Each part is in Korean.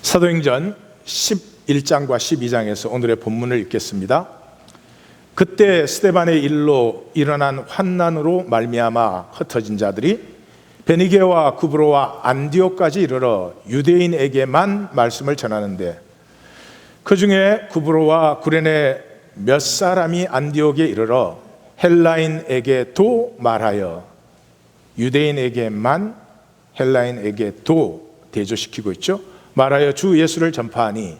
사도행전 11장과 12장에서 오늘의 본문을 읽겠습니다. 그때 스데반의 일로 일어난 환난으로 말미암아 흩어진 자들이 베니게와 구브로와 안디옥까지 이르러 유대인에게만 말씀을 전하는데, 그 중에 구브로와 구레네 몇 사람이 안디옥에 이르러 헬라인에게도 말하여, 유대인에게만 헬라인에게도 대조시키고 있죠. 말하여 주 예수를 전파하니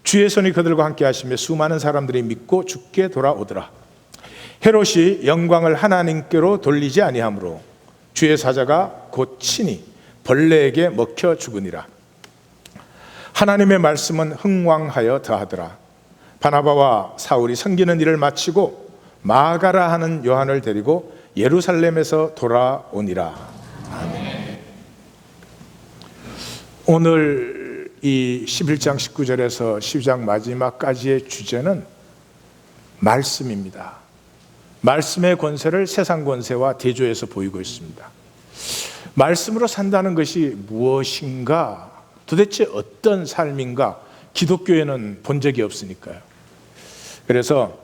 주의 손이 그들과 함께 하시며 수많은 사람들이 믿고 주께 돌아오더라. 헤롯이 영광을 하나님께로 돌리지 아니하므로 주의 사자가 곧 친히 벌레에게 먹혀 죽으니라. 하나님의 말씀은 흥왕하여 더하더라. 바나바와 사울이 섬기는 일을 마치고 마가라 하는 요한을 데리고 예루살렘에서 돌아오니라. 아멘. 오늘 이 11장 19절에서 12장 마지막까지의 주제는 말씀입니다. 말씀의 권세를 세상 권세와 대조해서 보이고 있습니다. 말씀으로 산다는 것이 무엇인가, 도대체 어떤 삶인가, 기독교에는 본 적이 없으니까요. 그래서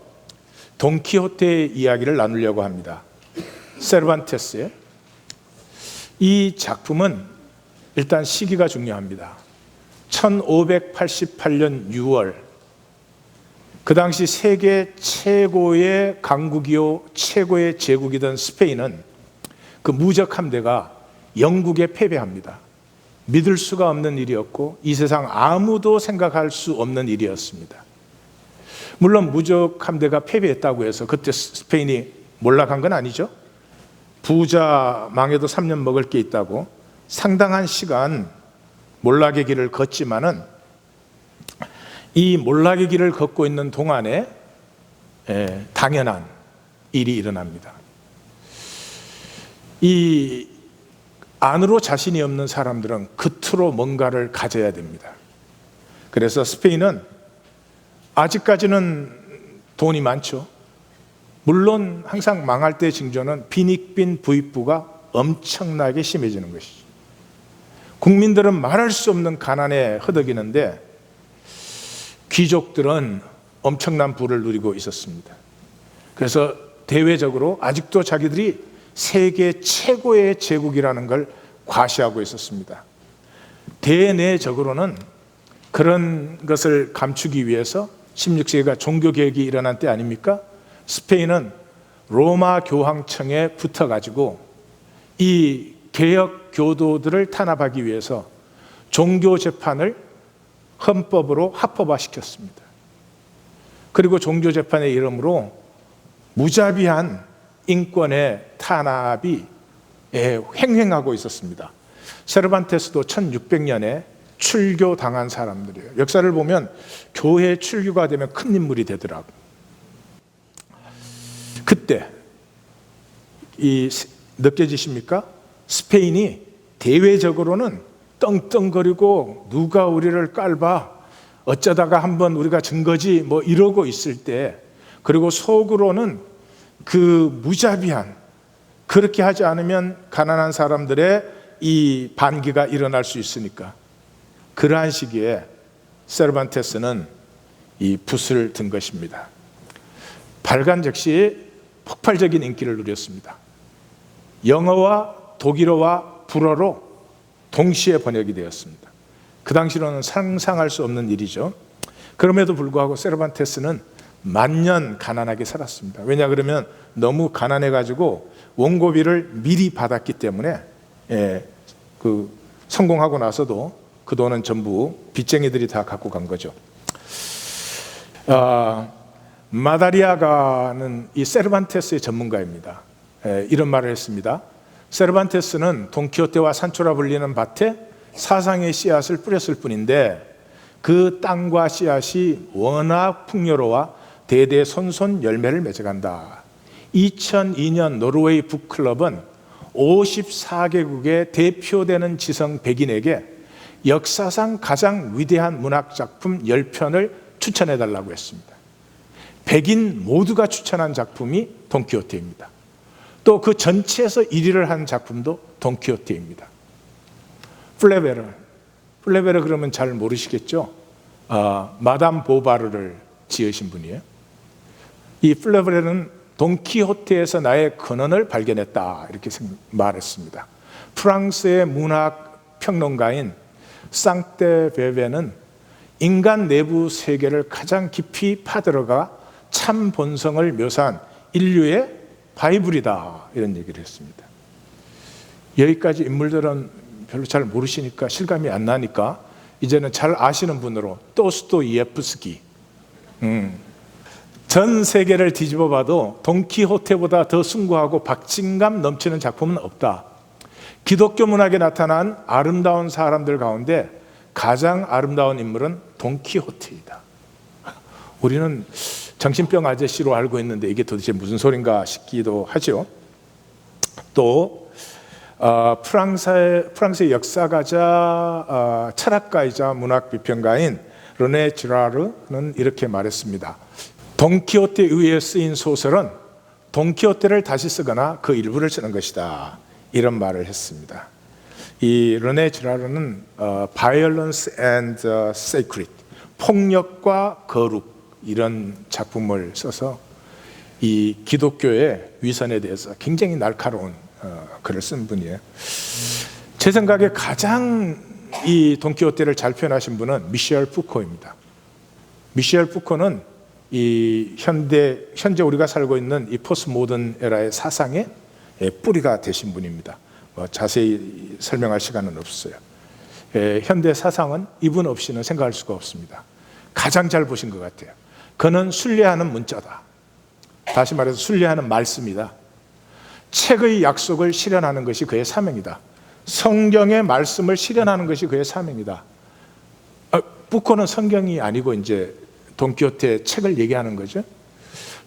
돈키호테의 이야기를 나누려고 합니다. 세르반테스의 이 작품은 일단 시기가 중요합니다. 1588년 6월, 그 당시 세계 최고의 강국이요 최고의 제국이던 스페인은 그 무적 함대가 영국에 패배합니다. 믿을 수가 없는 일이었고 이 세상 아무도 생각할 수 없는 일이었습니다. 물론 무적 함대가 패배했다고 해서 그때 스페인이 몰락한 건 아니죠. 부자 망해도 3년 먹을 게 있다고 상당한 시간 몰락의 길을 걷지만은, 이 몰락의 길을 걷고 있는 동안에 당연한 일이 일어납니다. 이 안으로 자신이 없는 사람들은 겉으로 뭔가를 가져야 됩니다. 그래서 스페인은 아직까지는 돈이 많죠. 물론 항상 망할 때 징조는 빈익빈 부익부가 엄청나게 심해지는 것이죠. 국민들은 말할 수 없는 가난에 허덕이는데 귀족들은 엄청난 부를 누리고 있었습니다. 그래서 대외적으로 아직도 자기들이 세계 최고의 제국이라는 걸 과시하고 있었습니다. 대내적으로는 그런 것을 감추기 위해서 16세기가 종교개혁이 일어난 때 아닙니까? 스페인은 로마 교황청에 붙어가지고 이 개혁 교도들을 탄압하기 위해서 종교 재판을 헌법으로 합법화시켰습니다. 그리고 종교 재판의 이름으로 무자비한 인권의 탄압이 횡행하고 있었습니다. 세르반테스도 1600년에 출교당한 사람들이에요. 역사를 보면 교회 출교가 되면 큰 인물이 되더라고요. 그때 느껴지십니까? 스페인이 대외적으로는 떵떵거리고 누가 우리를 깔봐, 어쩌다가 한번 우리가 진 거지 뭐 이러고 있을 때, 그리고 속으로는 그 무자비한, 그렇게 하지 않으면 가난한 사람들의 이 반기가 일어날 수 있으니까, 그러한 시기에 세르반테스는 이 붓을 든 것입니다. 발간즉시 폭발적인 인기를 누렸습니다. 영어와 독일어와 불어로 동시에 번역이 되었습니다. 그 당시로는 상상할 수 없는 일이죠. 그럼에도 불구하고 세르반테스는 만년 가난하게 살았습니다. 왜냐 그러면 너무 가난해가지고 원고비를 미리 받았기 때문에 성공하고 나서도 그 돈은 전부 빚쟁이들이 다 갖고 간 거죠. 마다리아가는 이 세르반테스의 전문가입니다. 이런 말을 했습니다. 세르반테스는 돈키호테와 산초라 불리는 밭에 사상의 씨앗을 뿌렸을 뿐인데 그 땅과 씨앗이 워낙 풍요로워 대대손손 열매를 맺어간다. 2002년 노르웨이 북클럽은 54개국의 대표되는 지성 백인에게 역사상 가장 위대한 문학작품 10편을 추천해달라고 했습니다. 백인 모두가 추천한 작품이 돈키호테입니다. 또 그 전체에서 1위를 한 작품도 돈키호테입니다. 플레베르 그러면 잘 모르시겠죠? 마담 보바르를 지으신 분이에요. 이 플레베르는 돈키호테에서 나의 근원을 발견했다 이렇게 말했습니다. 프랑스의 문학 평론가인 쌍떼 베베는 인간 내부 세계를 가장 깊이 파들어가 참 본성을 묘사한 인류의 바이블이다 이런 얘기를 했습니다. 여기까지 인물들은 별로 잘 모르시니까 실감이 안 나니까 이제는 잘 아시는 분으로 도스토예프스키. 전 세계를 뒤집어 봐도 돈키호테보다 더 숭고하고 박진감 넘치는 작품은 없다. 기독교 문학에 나타난 아름다운 사람들 가운데 가장 아름다운 인물은 돈키호테이다. 우리는 정신병 아저씨로 알고 있는데 이게 도대체 무슨 소린가 싶기도 하죠. 또 프랑스의 역사가자, 철학가이자 문학 비평가인 르네 지라르는 이렇게 말했습니다. 돈키호테에 의해 쓰인 소설은 돈키호테를 다시 쓰거나 그 일부를 쓰는 것이다. 이런 말을 했습니다. 이 르네 지라르는 Violence and Sacred, 폭력과 거룩 이런 작품을 써서 이 기독교의 위선에 대해서 굉장히 날카로운 글을 쓴 분이에요. 제 생각에 가장 이 돈키호테를 잘 표현하신 분은 미셸 푸코입니다. 미셸 푸코는 이 현재 우리가 살고 있는 이 포스트 모던 에라의 사상의 뿌리가 되신 분입니다. 자세히 설명할 시간은 없어요. 현대 사상은 이분 없이는 생각할 수가 없습니다. 가장 잘 보신 것 같아요. 그는 순례하는 문자다. 다시 말해서 순례하는 말씀이다. 책의 약속을 실현하는 것이 그의 사명이다. 성경의 말씀을 실현하는 것이 그의 사명이다. 푸코는 성경이 아니고 이제 돈키호테 책을 얘기하는 거죠.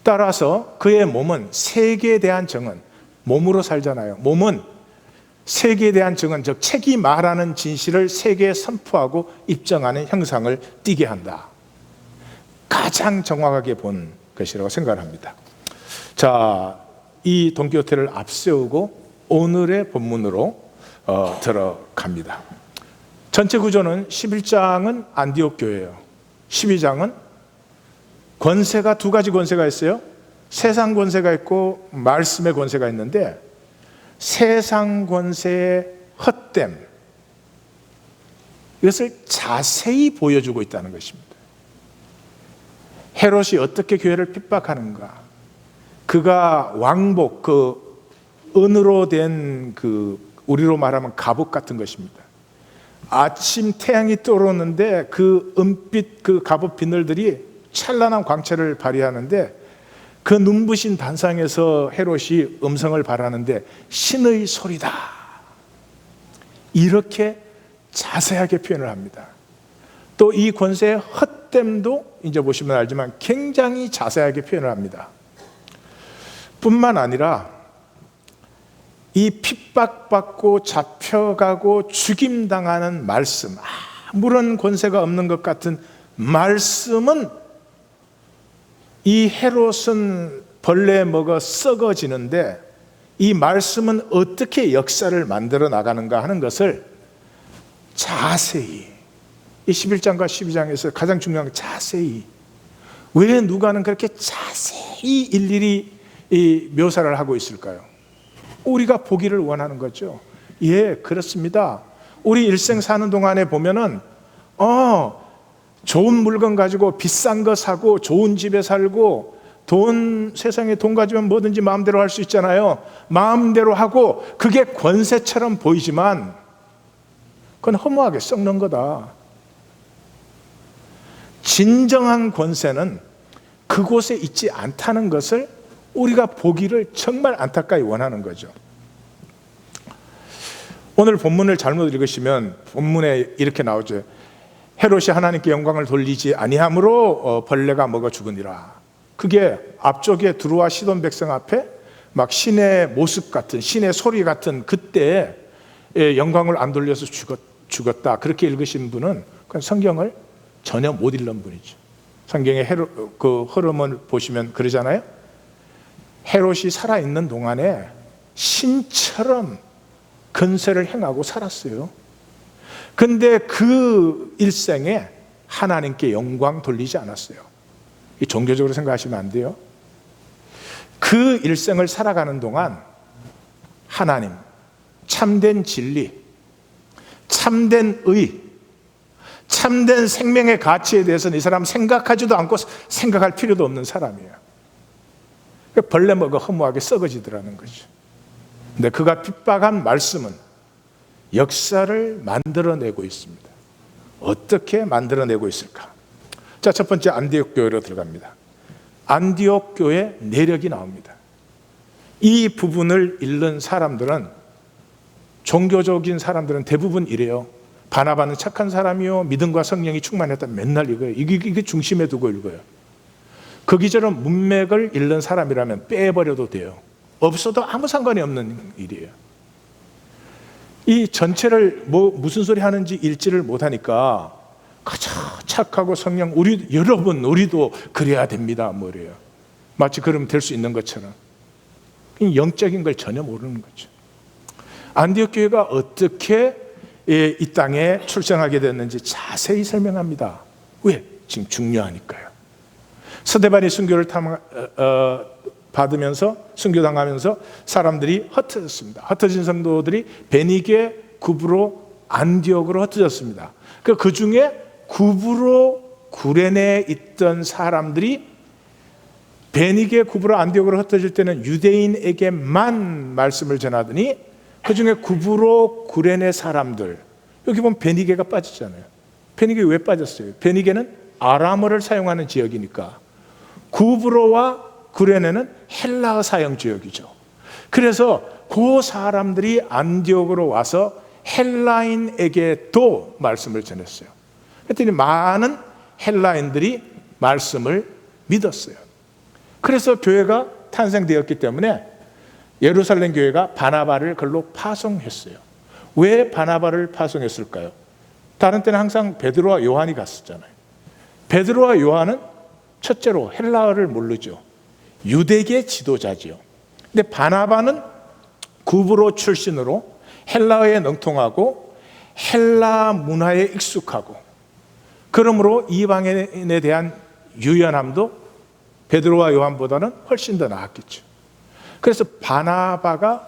따라서 그의 몸은 세계에 대한 정언, 몸으로 살잖아요. 몸은 세계에 대한 정언, 즉 책이 말하는 진실을 세계에 선포하고 입증하는 형상을 띠게 한다. 가장 정확하게 본 것이라고 생각을 합니다. 자, 이 돈키호테를 앞세우고 오늘의 본문으로 들어갑니다. 전체 구조는 11장은 안디옥 교회예요. 12장은 권세가 두 가지 권세가 있어요. 세상 권세가 있고 말씀의 권세가 있는데 세상 권세의 헛됨, 이것을 자세히 보여주고 있다는 것입니다. 헤롯이 어떻게 교회를 핍박하는가, 그가 왕복, 그 은으로 된 그 우리로 말하면 갑옷 같은 것입니다. 아침 태양이 떠오르는데 그 은빛 그 갑옷 비늘들이 찬란한 광채를 발휘하는데 그 눈부신 단상에서 헤롯이 음성을 발하는데 신의 소리다. 이렇게 자세하게 표현을 합니다. 또 이 권세의 헛됨도 이제 보시면 알지만 굉장히 자세하게 표현을 합니다. 뿐만 아니라 이 핍박받고 잡혀가고 죽임당하는 말씀, 아무런 권세가 없는 것 같은 말씀은 이 헤롯은 벌레에 먹어 썩어지는데 이 말씀은 어떻게 역사를 만들어 나가는가 하는 것을 자세히, 이 11장과 12장에서 가장 중요한 건 자세히, 왜 누가는 그렇게 자세히 일일이 이 묘사를 하고 있을까요? 우리가 보기를 원하는 거죠. 예, 그렇습니다. 우리 일생 사는 동안에 보면은 좋은 물건 가지고 비싼 거 사고 좋은 집에 살고 세상에 돈 가지면 뭐든지 마음대로 할 수 있잖아요. 마음대로 하고 그게 권세처럼 보이지만 그건 허무하게 썩는 거다. 진정한 권세는 그곳에 있지 않다는 것을 우리가 보기를 정말 안타까이 원하는 거죠. 오늘 본문을 잘못 읽으시면 본문에 이렇게 나오죠. 헤롯이 하나님께 영광을 돌리지 아니함으로 벌레가 먹어 죽으니라. 그게 앞쪽에 두루와 시돈 백성 앞에 막 신의 모습 같은, 신의 소리 같은 그때에 영광을 안 돌려서 죽었다. 그렇게 읽으신 분은 성경을 전혀 못 읽는 분이죠. 성경의 그 흐름을 보시면 그러잖아요. 헤롯이 살아있는 동안에 신처럼 근세를 행하고 살았어요. 근데 그 일생에 하나님께 영광 돌리지 않았어요. 이 종교적으로 생각하시면 안 돼요. 그 일생을 살아가는 동안 하나님, 참된 진리, 참된 의, 참된 생명의 가치에 대해서는 이 사람 생각하지도 않고 생각할 필요도 없는 사람이에요. 벌레 먹어 허무하게 썩어지더라는 거죠. 근데 그가 핍박한 말씀은 역사를 만들어내고 있습니다. 어떻게 만들어내고 있을까? 자, 첫 번째 안디옥 교회로 들어갑니다. 안디옥 교회 내력이 나옵니다. 이 부분을 읽는 사람들은, 종교적인 사람들은 대부분 이래요. 바나바는 착한 사람이요, 믿음과 성령이 충만했다, 맨날 읽어요. 이게 중심에 두고 읽어요. 거기처럼 문맥을 읽는 사람이라면 빼버려도 돼요. 없어도 아무 상관이 없는 일이에요. 이 전체를 무슨 소리 하는지 읽지를 못하니까 가장 착하고 성령, 여러분 우리도 그래야 됩니다, 뭐래요. 마치 그러면 될 수 있는 것처럼. 영적인 걸 전혀 모르는 거죠. 안디옥 교회가 어떻게 이 땅에 출생하게 됐는지 자세히 설명합니다. 왜? 지금 중요하니까요. 스데반이 순교를 받으면서, 순교당하면서 사람들이 흩어졌습니다. 흩어진 성도들이 베니게, 구브로, 안디옥으로 흩어졌습니다. 그 중에 구브로, 구레네에 있던 사람들이 베니게, 구브로, 안디옥으로 흩어질 때는 유대인에게만 말씀을 전하더니 그 중에 구브로, 구레네 사람들, 여기 보면 베니게가 빠지잖아요. 베니게 왜 빠졌어요? 베니게는 아람어를 사용하는 지역이니까, 구브로와 구레네는 헬라어 사용 지역이죠. 그래서 그 사람들이 안디옥으로 와서 헬라인에게도 말씀을 전했어요. 그랬더니 많은 헬라인들이 말씀을 믿었어요. 그래서 교회가 탄생되었기 때문에 예루살렘 교회가 바나바를 글로 파송했어요. 왜 바나바를 파송했을까요? 다른 때는 항상 베드로와 요한이 갔었잖아요. 베드로와 요한은 첫째로 헬라어를 모르죠. 유대계 지도자지요. 근데 바나바는 구브로 출신으로 헬라어에 능통하고 헬라 문화에 익숙하고, 그러므로 이방인에 대한 유연함도 베드로와 요한보다는 훨씬 더 나았겠죠. 그래서 바나바가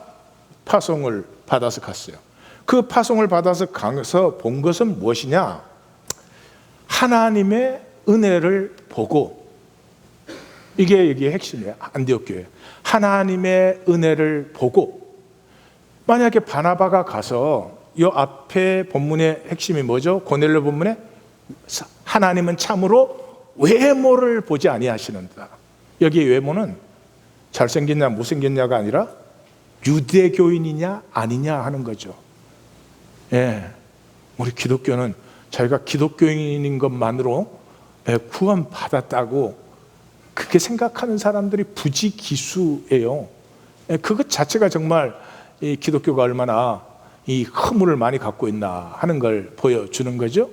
파송을 받아서 갔어요. 그 파송을 받아서 가서 본 것은 무엇이냐? 하나님의 은혜를 보고, 이게 핵심이에요. 안디옥 교회. 하나님의 은혜를 보고, 만약에 바나바가 가서 이 앞에 본문의 핵심이 뭐죠? 고넬료 본문에 하나님은 참으로 외모를 보지 아니하시는다. 여기 외모는 잘생겼냐 못생겼냐가 아니라 유대교인이냐 아니냐 하는 거죠. 예, 우리 기독교는 자기가 기독교인인 것만으로 구원 받았다고 그렇게 생각하는 사람들이 부지기수예요. 그것 자체가 정말 이 기독교가 얼마나 이 허물을 많이 갖고 있나 하는 걸 보여주는 거죠.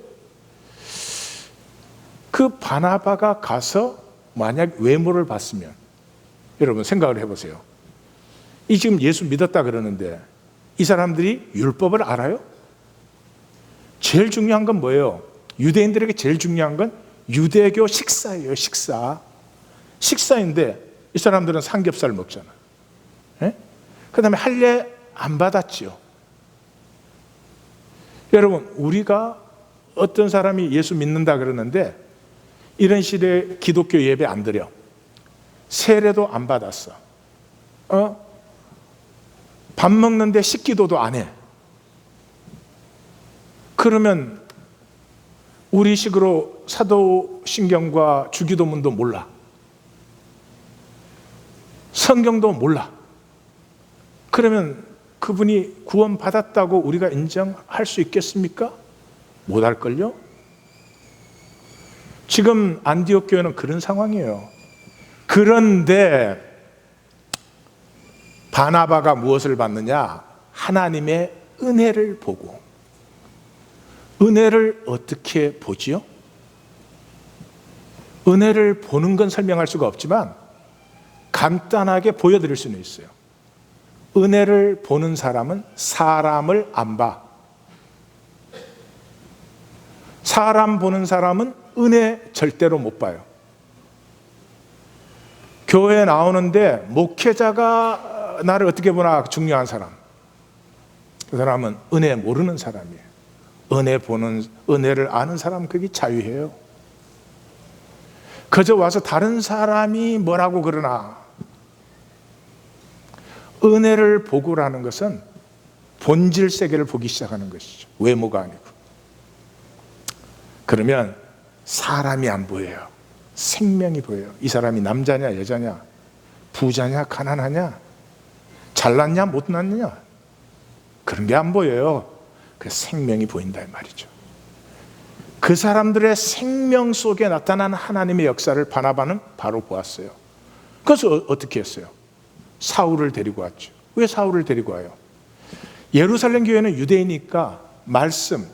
그 바나바가 가서 만약 외모를 봤으면, 여러분 생각을 해보세요. 이 지금 예수 믿었다 그러는데 이 사람들이 율법을 알아요? 제일 중요한 건 뭐예요? 유대인들에게 제일 중요한 건 유대교 식사예요. 식사인데 이 사람들은 삼겹살 먹잖아. 그 다음에 할례 안 받았지요. 여러분, 우리가 어떤 사람이 예수 믿는다 그러는데 이런 시대에 기독교 예배 안 드려, 세례도 안 받았어, 밥 먹는데 식기도도 안 해. 그러면 우리식으로 사도신경과 주기도문도 몰라, 성경도 몰라. 그러면 그분이 구원 받았다고 우리가 인정할 수 있겠습니까? 못할걸요? 지금 안디옥 교회는 그런 상황이에요. 그런데 바나바가 무엇을 받느냐? 하나님의 은혜를 보고. 은혜를 어떻게 보지요? 은혜를 보는 건 설명할 수가 없지만 간단하게 보여드릴 수는 있어요. 은혜를 보는 사람은 사람을 안 봐. 사람 보는 사람은 은혜 절대로 못 봐요. 교회에 나오는데 목회자가 나를 어떻게 보나 중요한 사람, 그 사람은 은혜 모르는 사람이에요. 은혜를 아는 사람은 그게 자유해요. 그저 와서 다른 사람이 뭐라고 그러나, 은혜를 보고라는 것은 본질 세계를 보기 시작하는 것이죠. 외모가 아니고. 그러면 사람이 안 보여요. 생명이 보여요. 이 사람이 남자냐 여자냐, 부자냐 가난하냐, 잘났냐 못났냐, 그런 게 안 보여요. 그 생명이 보인다 이 말이죠. 그 사람들의 생명 속에 나타난 하나님의 역사를 바나바는 바로 보았어요. 그래서 어떻게 했어요? 사울을 데리고 왔죠. 왜 사울을 데리고 와요? 예루살렘 교회는 유대이니까 말씀,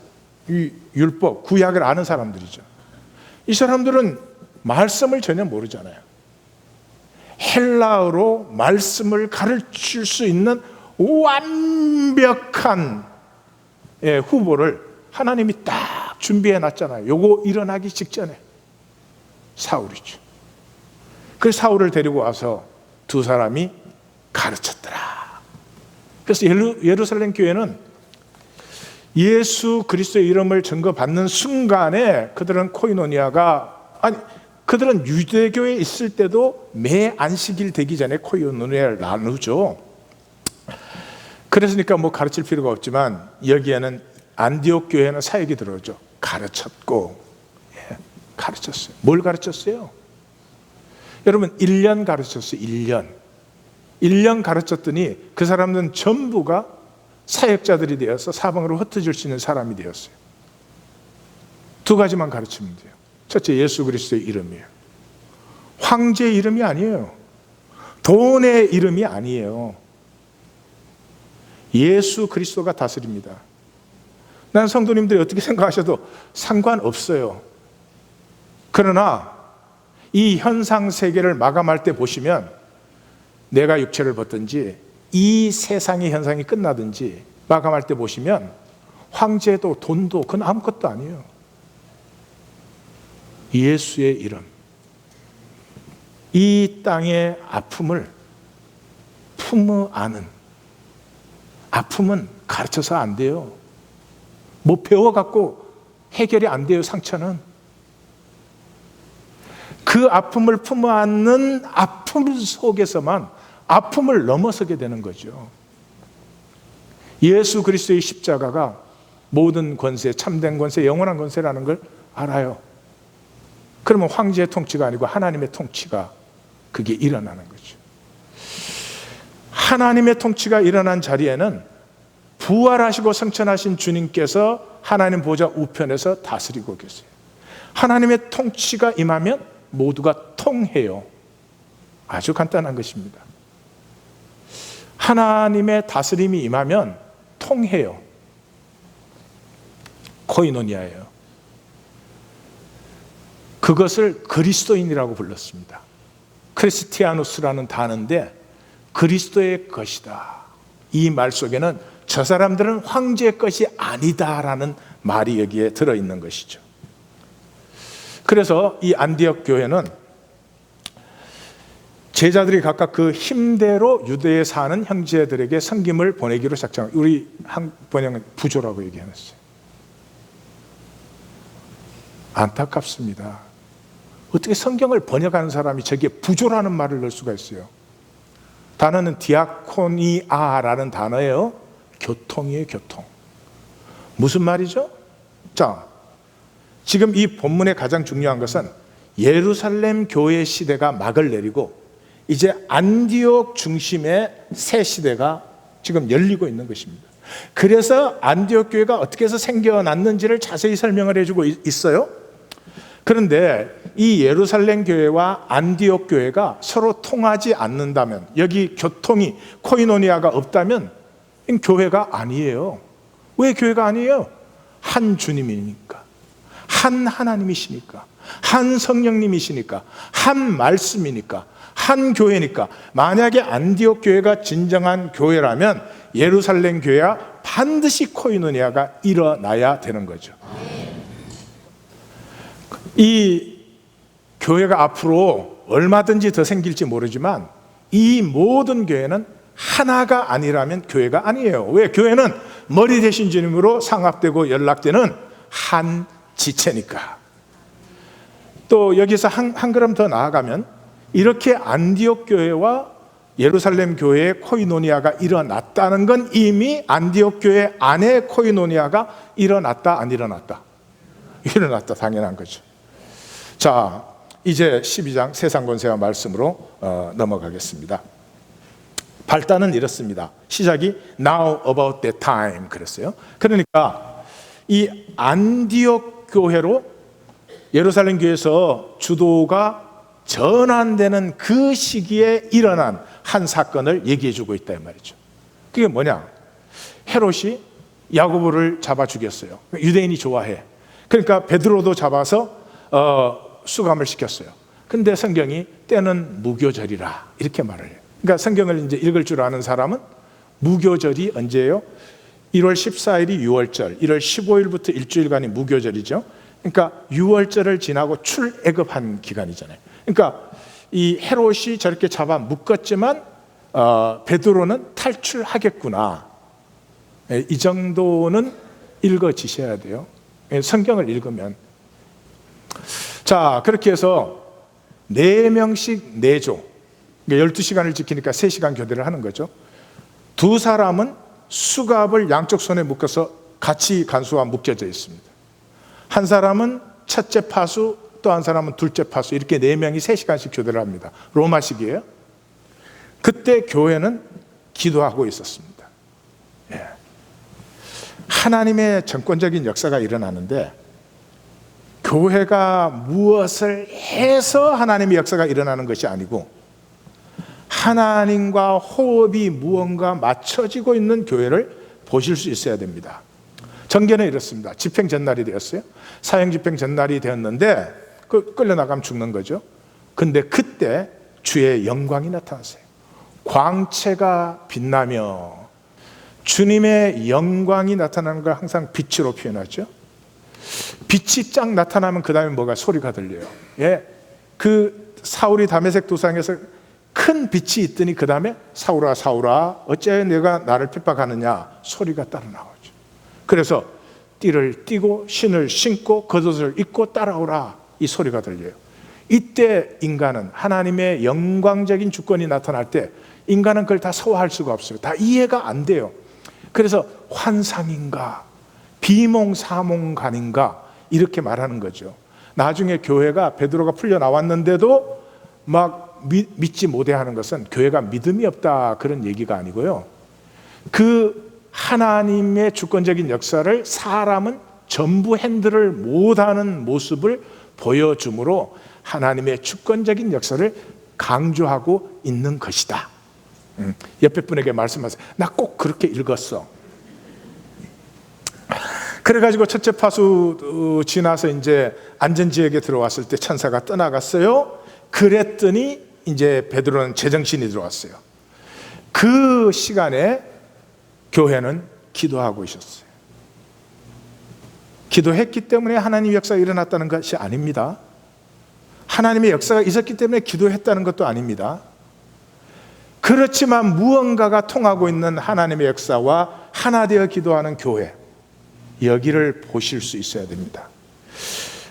율법, 구약을 아는 사람들이죠. 이 사람들은 말씀을 전혀 모르잖아요. 헬라어로 말씀을 가르칠 수 있는 완벽한 후보를 하나님이 딱 준비해 놨잖아요. 요거 일어나기 직전에 사울이죠. 그래서 사울을 데리고 와서 두 사람이 가르쳤더라. 그래서 예루살렘 교회는 예수 그리스도의 이름을 증거받는 순간에 그들은 그들은 유대교에 있을 때도 매 안식일 되기 전에 코이노니아를 나누죠. 그랬으니까 뭐 가르칠 필요가 없지만, 여기에는 안디옥 교회는 사역이 들어오죠. 가르쳤고, 가르쳤어요. 뭘 가르쳤어요? 여러분 1년 가르쳤어요. 1년 가르쳤더니 그 사람들은 전부가 사역자들이 되어서 사방으로 흩어질 수 있는 사람이 되었어요. 두 가지만 가르치면 돼요. 첫째, 예수 그리스도의 이름이에요. 황제의 이름이 아니에요. 돈의 이름이 아니에요. 예수 그리스도가 다스립니다. 난 성도님들이 어떻게 생각하셔도 상관없어요. 그러나 이 현상 세계를 마감할 때 보시면, 내가 육체를 벗든지 이 세상의 현상이 끝나든지 마감할 때 보시면, 황제도 돈도 그건 아무것도 아니에요. 예수의 이름, 이 땅의 아픔을 품어 안은, 아픔은 가르쳐서 안 돼요. 뭐 배워갖고 해결이 안 돼요. 상처는 그 아픔을 품어 안는 아픔 속에서만 아픔을 넘어서게 되는 거죠. 예수 그리스도의 십자가가 모든 권세, 참된 권세, 영원한 권세라는 걸 알아요. 그러면 황제의 통치가 아니고 하나님의 통치가 그게 일어나는 거죠. 하나님의 통치가 일어난 자리에는 부활하시고 승천하신 주님께서 하나님 보좌 우편에서 다스리고 계세요. 하나님의 통치가 임하면 모두가 통해요. 아주 간단한 것입니다. 하나님의 다스림이 임하면 통해요. 코이노니아예요. 그것을 그리스도인이라고 불렀습니다. 크리스티아누스라는 단어인데 그리스도의 것이다. 이 말 속에는 저 사람들은 황제의 것이 아니다라는 말이 여기에 들어있는 것이죠. 그래서 이 안디옥 교회는 제자들이 각각 그 힘대로 유대에 사는 형제들에게 섬김을 보내기로 작정합니다. 우리 한 번역은 부조라고 얘기해놨어요. 안타깝습니다. 어떻게 성경을 번역하는 사람이 저기에 부조라는 말을 넣을 수가 있어요? 단어는 디아코니아라는 단어예요. 교통이에요, 교통. 무슨 말이죠? 자, 지금 이 본문의 가장 중요한 것은 예루살렘 교회 시대가 막을 내리고 이제 안디옥 중심의 새 시대가 지금 열리고 있는 것입니다. 그래서 안디옥 교회가 어떻게 해서 생겨났는지를 자세히 설명을 해주고 있어요. 그런데 이 예루살렘 교회와 안디옥 교회가 서로 통하지 않는다면, 여기 교통이 코이노니아가 없다면 교회가 아니에요. 왜 교회가 아니에요? 한 주님이니까, 한 하나님이시니까, 한 성령님이시니까, 한 말씀이니까, 한 교회니까. 만약에 안디옥 교회가 진정한 교회라면 예루살렘 교회와 반드시 코이노니아가 일어나야 되는 거죠. 이 교회가 앞으로 얼마든지 더 생길지 모르지만 이 모든 교회는 하나가 아니라면 교회가 아니에요. 왜? 교회는 머리 대신 주님으로 상합되고 연락되는 한 지체니까. 또 여기서 한 걸음 더 나아가면 이렇게 안디옥 교회와 예루살렘 교회의 코이노니아가 일어났다는 건 이미 안디옥 교회 안에 코이노니아가 일어났다, 안 일어났다? 일어났다, 당연한 거죠. 자, 이제 12장 세상 권세와 말씀으로 넘어가겠습니다. 발단은 이렇습니다. 시작이 Now about that time 그랬어요. 그러니까 이 안디옥 교회로 예루살렘 교회에서 주도가 전환되는 그 시기에 일어난 한 사건을 얘기해 주고 있다 이 말이죠. 그게 뭐냐? 헤롯이 야고보를 잡아 죽였어요. 유대인이 좋아해. 그러니까 베드로도 잡아서 수감을 시켰어요. 근데 성경이 때는 무교절이라 이렇게 말을 해요. 그러니까 성경을 이제 읽을 줄 아는 사람은 무교절이 언제예요? 1월 14일이 6월절, 1월 15일부터 일주일간이 무교절이죠. 그러니까 6월절을 지나고 출애굽한 기간이잖아요. 그러니까 이 헤롯이 저렇게 잡아 묶었지만 베드로는 탈출하겠구나. 이 정도는 읽어지셔야 돼요. 성경을 읽으면. 자, 그렇게 해서 4명씩 4조, 12시간을 지키니까 3시간 교대를 하는 거죠. 두 사람은 수갑을 양쪽 손에 묶어서 같이 간수와 묶여져 있습니다. 한 사람은 첫째 파수, 또 한 사람은 둘째 파수, 이렇게 4명이 3시간씩 교대를 합니다. 로마식이에요. 그때 교회는 기도하고 있었습니다. 예. 하나님의 정권적인 역사가 일어나는데 교회가 무엇을 해서 하나님의 역사가 일어나는 것이 아니고 하나님과 호흡이 무언가 맞춰지고 있는 교회를 보실 수 있어야 됩니다. 전개는 이렇습니다. 집행 전날이 되었어요. 사형 집행 전날이 되었는데 끌려나가면 죽는 거죠. 근데 그때 주의 영광이 나타났어요. 광채가 빛나며 주님의 영광이 나타나는 걸 항상 빛으로 표현하죠. 빛이 쫙 나타나면 그 다음에 뭐가 소리가 들려요. 예, 그 사울이 다메섹 도상에서 큰 빛이 있더니 그 다음에 사울아 사울아 어찌하여 내가 나를 핍박하느냐 소리가 따라 나오죠. 그래서 띠를 띠고 신을 신고 겉옷을 입고 따라오라 이 소리가 들려요. 이때 인간은 하나님의 영광적인 주권이 나타날 때 인간은 그걸 다 소화할 수가 없어요. 다 이해가 안 돼요. 그래서 환상인가 비몽사몽간인가 이렇게 말하는 거죠. 나중에 교회가 베드로가 풀려 나왔는데도 막 믿지 못해 하는 것은 교회가 믿음이 없다 그런 얘기가 아니고요. 그 하나님의 주권적인 역사를 사람은 전부 핸들을 못하는 모습을 보여주므로 하나님의 주권적인 역사를 강조하고 있는 것이다. 옆에 분에게 말씀하세요. 나 꼭 그렇게 읽었어. 그래가지고 첫째 파수 지나서 이제 안전지역에 들어왔을 때 천사가 떠나갔어요. 그랬더니 이제 베드로는 제정신이 들어왔어요. 그 시간에 교회는 기도하고 있었어요. 기도했기 때문에 하나님의 역사가 일어났다는 것이 아닙니다. 하나님의 역사가 있었기 때문에 기도했다는 것도 아닙니다. 그렇지만 무언가가 통하고 있는 하나님의 역사와 하나 되어 기도하는 교회, 여기를 보실 수 있어야 됩니다.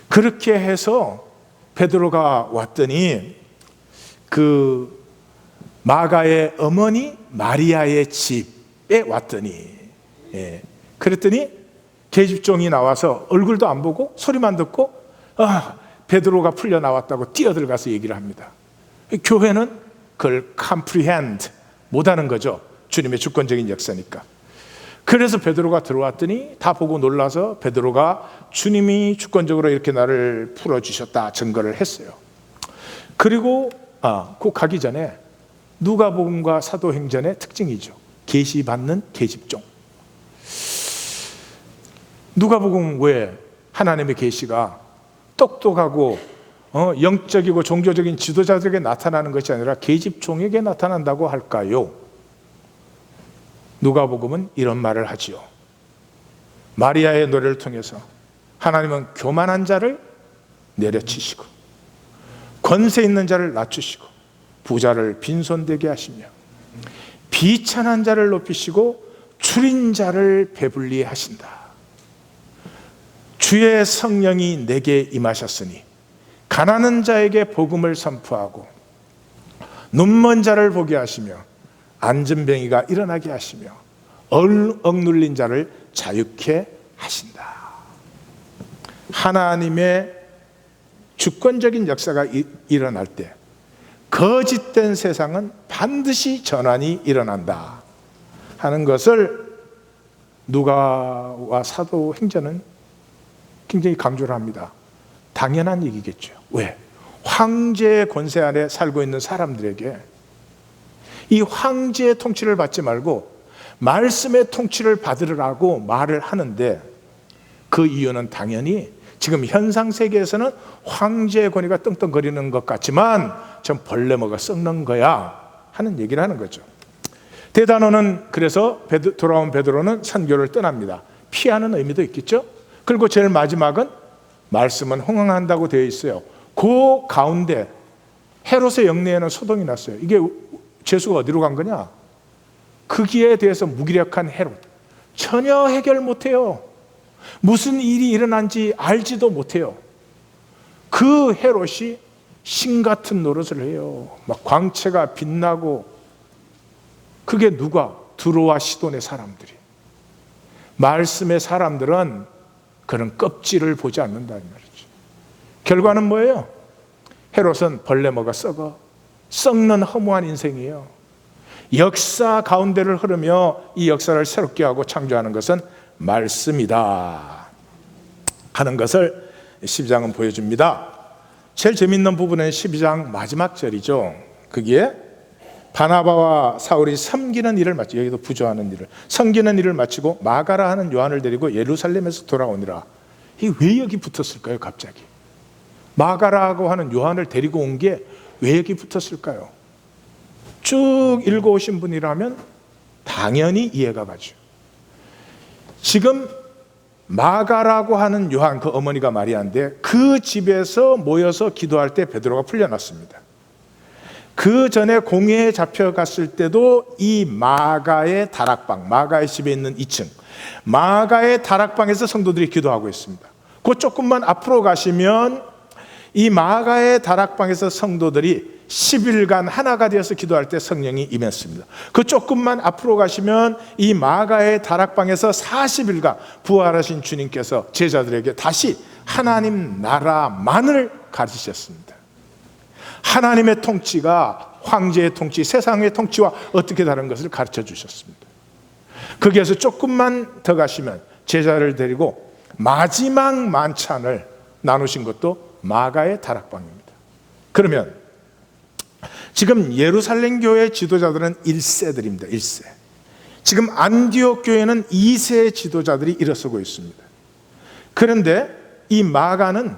그렇게 해서 베드로가 왔더니 그 마가의 어머니 마리아의 집에 왔더니 그랬더니 계집종이 나와서 얼굴도 안 보고 소리만 듣고 베드로가 풀려 나왔다고 뛰어들어가서 얘기를 합니다. 교회는 그걸 comprehend 못하는 거죠. 주님의 주권적인 역사니까. 그래서 베드로가 들어왔더니 다 보고 놀라서 베드로가 주님이 주권적으로 이렇게 나를 풀어주셨다 증거를 했어요. 그리고 그 가기 전에 누가복음과 사도행전의 특징이죠. 계시받는 계집종. 누가복음 왜 하나님의 계시가 똑똑하고 영적이고 종교적인 지도자들에게 나타나는 것이 아니라 계집종에게 나타난다고 할까요? 누가복음은 이런 말을 하지요. 마리아의 노래를 통해서 하나님은 교만한 자를 내려치시고 권세 있는 자를 낮추시고 부자를 빈손되게 하시며 비천한 자를 높이시고 줄인 자를 배불리 하신다. 주의 성령이 내게 임하셨으니 가난한 자에게 복음을 선포하고 눈먼 자를 보게 하시며 앉은뱅이가 일어나게 하시며 억눌린 자를 자유케 하신다. 하나님의 주권적인 역사가 일어날 때 거짓된 세상은 반드시 전환이 일어난다 하는 것을 누가와 사도행전은 굉장히 강조를 합니다. 당연한 얘기겠죠. 왜? 황제의 권세 아래 살고 있는 사람들에게 이 황제의 통치를 받지 말고 말씀의 통치를 받으라고 말을 하는데, 그 이유는 당연히 지금 현상 세계에서는 황제의 권위가 떵떵거리는 것 같지만 전 벌레 먹어 썩는 거야 하는 얘기를 하는 거죠. 대단원은 그래서 돌아온 베드로는 선교를 떠납니다. 피하는 의미도 있겠죠. 그리고 제일 마지막은 말씀은 흥황한다고 되어 있어요. 그 가운데 헤롯의 영내에는 소동이 났어요. 이게 죄수가 어디로 간 거냐? 거기에 대해서 무기력한 헤롯, 전혀 해결 못해요. 무슨 일이 일어난지 알지도 못해요. 그 헤롯이 신 같은 노릇을 해요. 막 광채가 빛나고. 그게 누가? 두로와 시돈의 사람들이. 말씀의 사람들은 그런 껍질을 보지 않는다는 말이죠. 결과는 뭐예요? 헤롯은 벌레 먹어 썩는 허무한 인생이에요. 역사 가운데를 흐르며 이 역사를 새롭게 하고 창조하는 것은 말씀이다 하는 것을 12장은 보여줍니다. 제일 재밌는 부분은 12장 마지막 절이죠. 거기에 바나바와 사울이 섬기는 일을 마치고, 여기도 부조하는 일을, 섬기는 일을 마치고 마가라 하는 요한을 데리고 예루살렘에서 돌아오니라. 이게 왜 여기 붙었을까요? 갑자기 마가라고 하는 요한을 데리고 온 게 왜 여기 붙었을까요? 쭉 읽어오신 분이라면 당연히 이해가 가죠. 지금 마가라고 하는 요한, 그 어머니가 마리아인데 그 집에서 모여서 기도할 때 베드로가 풀려났습니다. 그 전에 공회에 잡혀갔을 때도 이 마가의 다락방, 마가의 집에 있는 2층 마가의 다락방에서 성도들이 기도하고 있습니다. 그 조금만 앞으로 가시면 이 마가의 다락방에서 성도들이 10일간 하나가 되어서 기도할 때 성령이 임했습니다. 그 조금만 앞으로 가시면 이 마가의 다락방에서 40일간 부활하신 주님께서 제자들에게 다시 하나님 나라만을 가르치셨습니다. 하나님의 통치가 황제의 통치, 세상의 통치와 어떻게 다른 것을 가르쳐 주셨습니다. 거기에서 조금만 더 가시면 제자를 데리고 마지막 만찬을 나누신 것도 마가의 다락방입니다. 그러면 지금 예루살렘 교회 지도자들은 1세들입니다. 1세. 지금 안디옥 교회는 2세 지도자들이 일어서고 있습니다. 그런데 이 마가는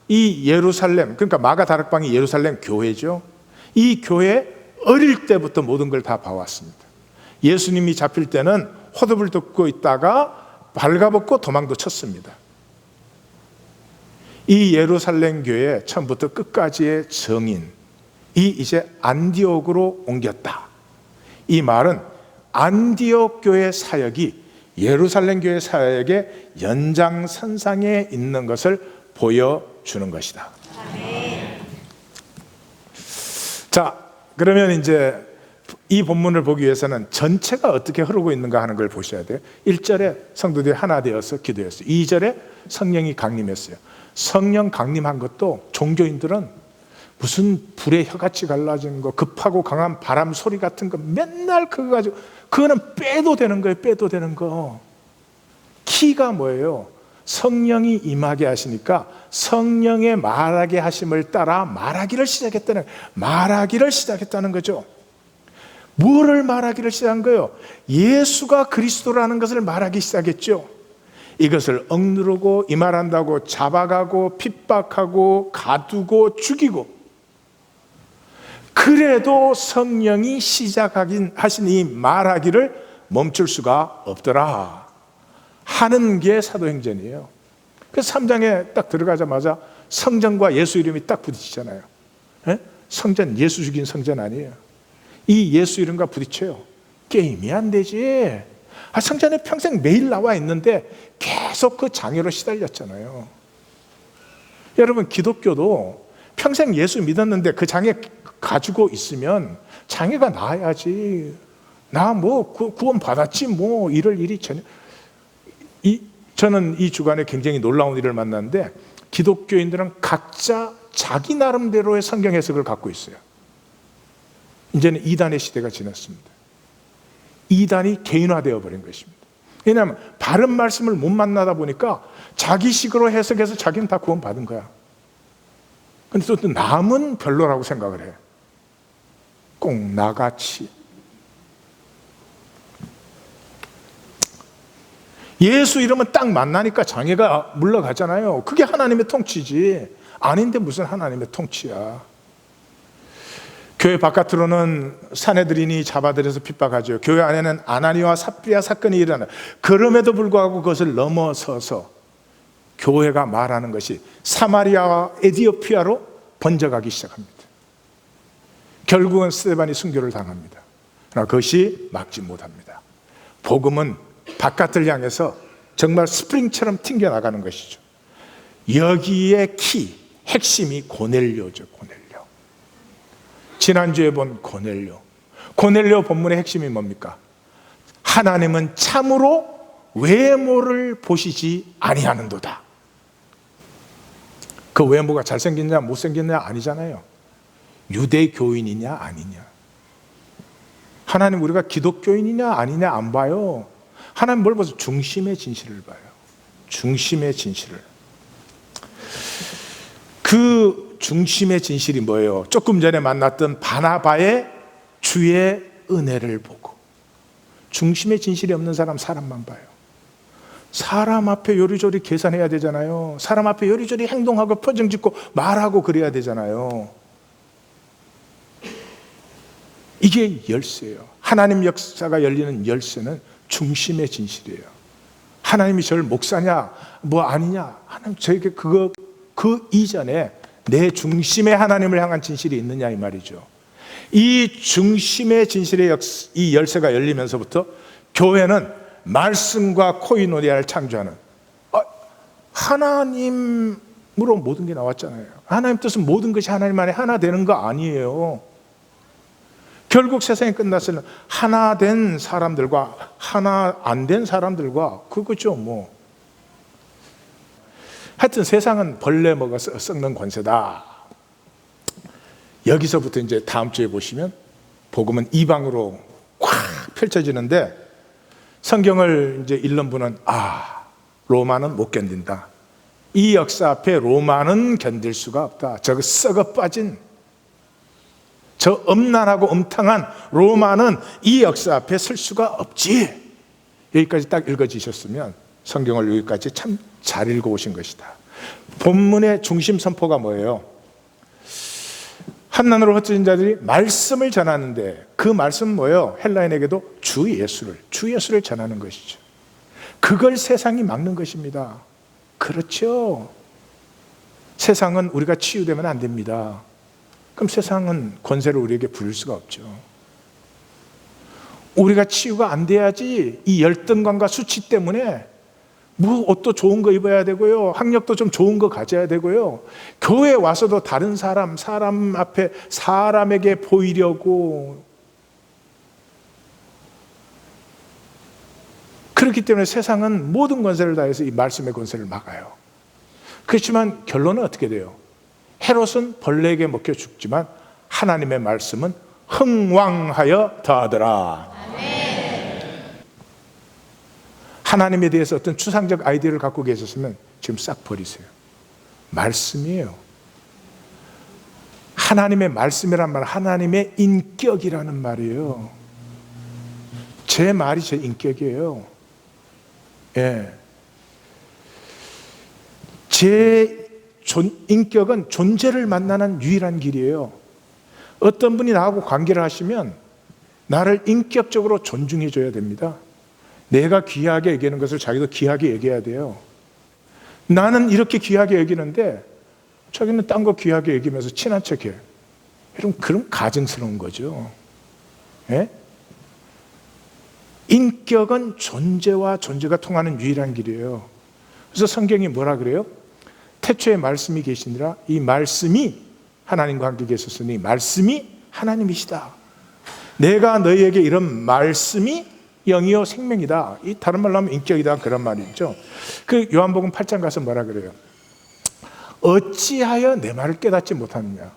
이 예루살렘, 그러니까 마가 다락방이 예루살렘 교회죠. 이 교회 어릴 때부터 모든 걸 다 봐왔습니다. 예수님이 잡힐 때는 호흡을 듣고 있다가 발가벗고 도망도 쳤습니다. 이 예루살렘 교회 처음부터 끝까지의 정인, 이 이제 안디옥으로 옮겼다. 이 말은 안디옥 교회 사역이 예루살렘 교회 사역의 연장선상에 있는 것을 보여주는 것이다. 자, 그러면 이제 이 본문을 보기 위해서는 전체가 어떻게 흐르고 있는가 하는 걸 보셔야 돼요. 1절에 성도들이 하나 되어서 기도했어요. 2절에 성령이 강림했어요. 성령 강림한 것도 종교인들은 무슨 불에 혀같이 갈라진 거, 급하고 강한 바람 소리 같은 거 맨날 그거 가지고, 그거는 빼도 되는 거예요. 빼도 되는 거. 키가 뭐예요? 성령이 임하게 하시니까 성령의 말하게 하심을 따라 말하기를 시작했다는 거죠. 뭐를 말하기를 시작한 거예요? 예수가 그리스도라는 것을 말하기 시작했죠. 이것을 억누르고 이말한다고 잡아가고 핍박하고 가두고 죽이고, 그래도 성령이 하신 이 말하기를 멈출 수가 없더라 하는 게 사도행전이에요. 그래서 3장에 딱 들어가자마자 성전과 예수 이름이 딱 부딪히잖아요. 예? 성전, 예수 죽인 성전 아니에요. 이 예수 이름과 부딪혀요. 게임이 안 되지. 성전에 평생 매일 나와 있는데 계속 그 장애로 시달렸잖아요. 여러분, 기독교도 평생 예수 믿었는데 그 장애 가지고 있으면 장애가 나아야지. 나 뭐 구원 받았지 뭐 이럴 일이 전혀. 저는 이 주간에 굉장히 놀라운 일을 만났는데, 기독교인들은 각자 자기 나름대로의 성경 해석을 갖고 있어요. 이제는 이단의 시대가 지났습니다. 이단이 개인화되어 버린 것입니다. 왜냐하면 바른 말씀을 못 만나다 보니까 자기식으로 해석해서 자기는 다 구원 받은 거야. 근데 또 남은 별로라고 생각을 해. 꼭 나같이. 예수 이름은 딱 만나니까 장애가 물러가잖아요. 그게 하나님의 통치지. 아닌데 무슨 하나님의 통치야. 교회 바깥으로는 사내들이니 잡아들여서 핍박하죠. 교회 안에는 아나니와 삽비라 사건이 일어나. 그럼에도 불구하고 그것을 넘어서서 교회가 말하는 것이 사마리아와 에디오피아로 번져가기 시작합니다. 결국은 스데반이 순교를 당합니다. 그러나 그것이 막지 못합니다. 복음은 바깥을 향해서 정말 스프링처럼 튕겨나가는 것이죠. 여기에 핵심이 고넬료죠. 고넬료. 지난주에 본 고넬료. 고넬료 본문의 핵심이 뭡니까? 하나님은 참으로 외모를 보시지 아니하는도다. 그 외모가 잘생겼냐 못생겼냐 아니잖아요. 유대교인이냐 아니냐. 하나님 우리가 기독교인이냐 아니냐 안 봐요. 하나님 뭘 봐서 중심의 진실을 봐요. 중심의 진실을. 그 중심의 진실이 뭐예요? 조금 전에 만났던 바나바의 주의 은혜를 보고. 중심의 진실이 없는 사람만 봐요. 사람 앞에 요리조리 계산해야 되잖아요. 사람 앞에 요리조리 행동하고 표정 짓고 말하고 그래야 되잖아요. 이게 열쇠예요. 하나님 역사가 열리는 열쇠는 중심의 진실이에요. 하나님이 저를 목사냐 뭐 아니냐, 하나님 저에게 그 이전에 내 중심의 하나님을 향한 진실이 있느냐 이 말이죠. 이 중심의 진실의 이 열쇠가 열리면서부터 교회는 말씀과 코이노니아를 창조하는, 하나님으로 모든 게 나왔잖아요. 하나님 뜻은 모든 것이 하나님 안에 하나 되는 거 아니에요. 결국 세상이 끝났을 때는 하나 된 사람들과 하나 안 된 사람들과 그거죠 뭐. 하여튼 세상은 벌레 먹어서 썩는 권세다. 여기서부터 이제 다음 주에 보시면 복음은 이방으로 꽉 펼쳐지는데, 성경을 이제 읽는 분은 로마는 못 견딘다. 이 역사 앞에 로마는 견딜 수가 없다. 저 썩어 빠진, 저 음란하고 음탕한 로마는 이 역사 앞에 설 수가 없지. 여기까지 딱 읽어지셨으면 성경을 여기까지 참 잘 읽어오신 것이다. 본문의 중심 선포가 뭐예요? 한난으로 흩어진 자들이 말씀을 전하는데, 그 말씀은 뭐예요? 헬라인에게도 주 예수를 전하는 것이죠. 그걸 세상이 막는 것입니다. 그렇죠. 세상은 우리가 치유되면 안 됩니다. 그럼 세상은 권세를 우리에게 부릴 수가 없죠. 우리가 치유가 안 돼야지 이 열등감과 수치 때문에 뭐 옷도 좋은 거 입어야 되고요, 학력도 좀 좋은 거 가져야 되고요, 교회에 와서도 다른 사람 앞에 사람에게 보이려고. 그렇기 때문에 세상은 모든 권세를 다해서 이 말씀의 권세를 막아요. 그렇지만 결론은 어떻게 돼요? 헤롯은 벌레에게 먹혀 죽지만 하나님의 말씀은 흥왕하여 더하더라. 하나님에 대해서 어떤 추상적 아이디어를 갖고 계셨으면 지금 싹 버리세요. 말씀이에요. 하나님의 말씀이란 말은 하나님의 인격이라는 말이에요. 제 말이 제 인격이에요. 예. 제 인격은 존재를 만나는 유일한 길이에요. 어떤 분이 나하고 관계를 하시면 나를 인격적으로 존중해 줘야 됩니다. 내가 귀하게 여기는 것을 자기도 귀하게 여겨야 돼요. 나는 이렇게 귀하게 여기는데 자기는 딴 거 귀하게 얘기하면서 친한 척해. 여러분, 그럼 가증스러운 거죠. 예? 인격은 존재와 존재가 통하는 유일한 길이에요. 그래서 성경이 뭐라 그래요? 태초에 말씀이 계시니라. 이 말씀이 하나님과 함께 계셨으니 말씀이 하나님이시다. 내가 너희에게 이런 말씀이 영이요 생명이다. 이 다른 말로 하면 인격이다, 그런 말이죠. 그 요한복음 8장 가서 뭐라 그래요? 어찌하여 내 말을 깨닫지 못하느냐?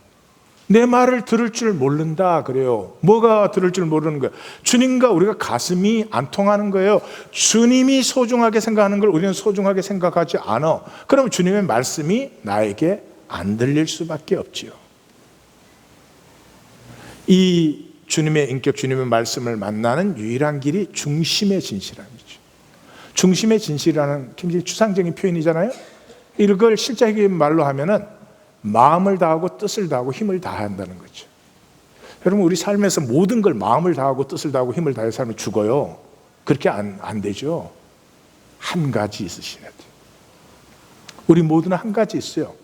내 말을 들을 줄 모른다 그래요. 뭐가 들을 줄 모르는 거예요? 주님과 우리가 가슴이 안 통하는 거예요. 주님이 소중하게 생각하는 걸 우리는 소중하게 생각하지 않아. 그럼 주님의 말씀이 나에게 안 들릴 수밖에 없지요. 이 주님의 인격, 주님의 말씀을 만나는 유일한 길이 중심의 진실함이죠. 중심의 진실이라는 굉장히 추상적인 표현이잖아요. 이걸 실제적인 말로 하면은 마음을 다하고 뜻을 다하고 힘을 다해야 한다는 거죠. 여러분, 우리 삶에서 모든 걸 마음을 다하고 뜻을 다하고 힘을 다해서 살면 죽어요. 그렇게 안 되죠. 한 가지 있으셔야 돼요. 우리 모두는 한 가지 있어요.